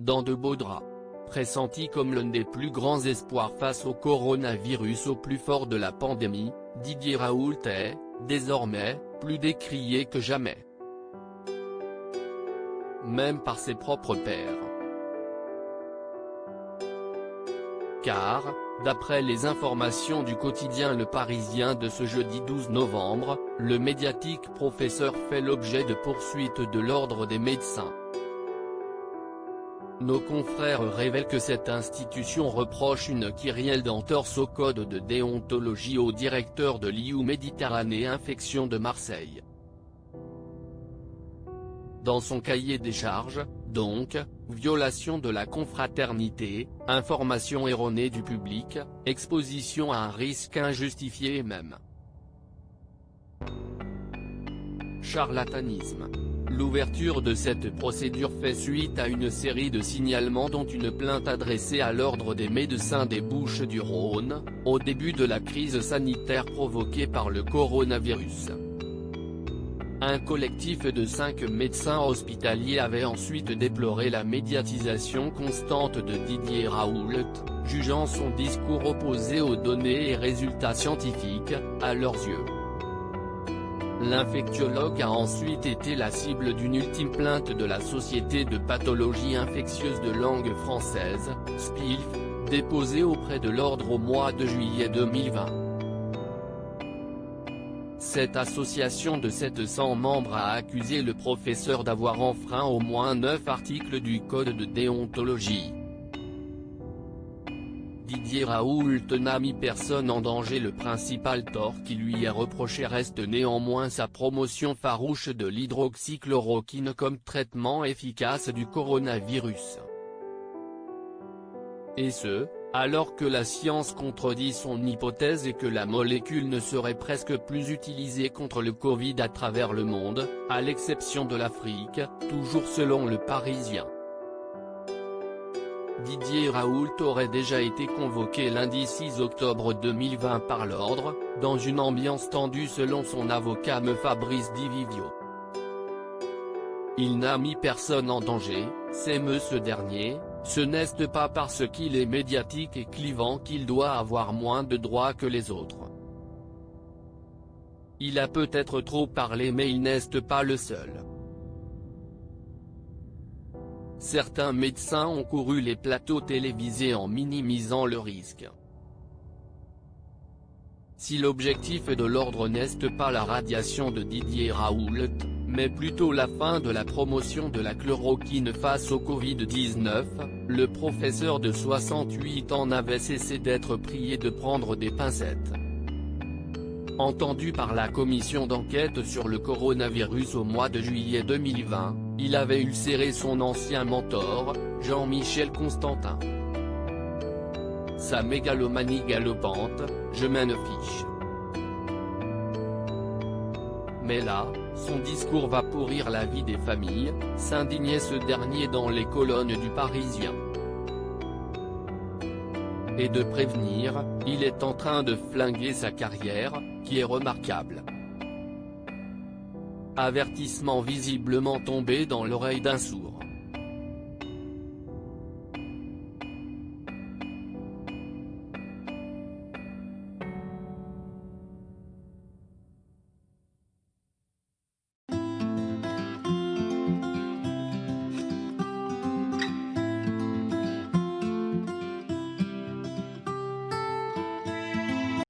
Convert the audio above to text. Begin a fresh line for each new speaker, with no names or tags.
dans de beaux draps. Pressenti comme l'un des plus grands espoirs face au coronavirus au plus fort de la pandémie, Didier Raoult est, désormais, plus décrié que jamais. Même par ses propres pairs. Car, d'après les informations du quotidien Le Parisien de ce jeudi 12 novembre, le médiatique professeur fait l'objet de poursuites de l'Ordre des médecins. Nos confrères révèlent que cette institution reproche une kyrielle d'entorse au code de déontologie au directeur de l'IU Méditerranée Infection de Marseille. Dans son cahier des charges, donc, violation de la confraternité, information erronée du public, exposition à un risque injustifié et même charlatanisme. L'ouverture de cette procédure fait suite à une série de signalements dont une plainte adressée à l'Ordre des médecins des Bouches-du-Rhône, au début de la crise sanitaire provoquée par le coronavirus. Un collectif de 5 médecins hospitaliers avait ensuite déploré la médiatisation constante de Didier Raoult, jugeant son discours opposé aux données et résultats scientifiques, à leurs yeux. L'infectiologue a ensuite été la cible d'une ultime plainte de la Société de pathologie infectieuse de langue française, SPILF, déposée auprès de l'Ordre au mois de juillet 2020. Cette association de 700 membres a accusé le professeur d'avoir enfreint au moins 9 articles du Code de déontologie. Didier Raoult n'a mis personne en danger. Le principal tort qui lui est reproché reste néanmoins sa promotion farouche de l'hydroxychloroquine comme traitement efficace du coronavirus. Et ce, alors que la science contredit son hypothèse et que la molécule ne serait presque plus utilisée contre le Covid à travers le monde, à l'exception de l'Afrique, toujours selon Le Parisien. Didier Raoult aurait déjà été convoqué lundi 6 octobre 2020 par l'Ordre, dans une ambiance tendue selon son avocat me Fabrice Di Vivio. Il n'a mis personne en danger, s'émeut ce dernier, ce n'est pas parce qu'il est médiatique et clivant qu'il doit avoir moins de droits que les autres. Il a peut-être trop parlé mais il n'est pas le seul. Certains médecins ont couru les plateaux télévisés en minimisant le risque. Si l'objectif de l'Ordre n'est pas la radiation de Didier Raoult, mais plutôt la fin de la promotion de la chloroquine face au Covid-19, le professeur de 68 ans n'avait cessé d'être prié de prendre des pincettes. Entendu par la commission d'enquête sur le coronavirus au mois de juillet 2020, il avait ulcéré son ancien mentor, Jean-Michel Constantin. Sa mégalomanie galopante, je m'en fiche. Mais là, son discours va pourrir la vie des familles, s'indignait ce dernier dans les colonnes du Parisien. Et de prévenir, il est en train de flinguer sa carrière, qui est remarquable. Avertissement visiblement tombé dans l'oreille d'un sourd.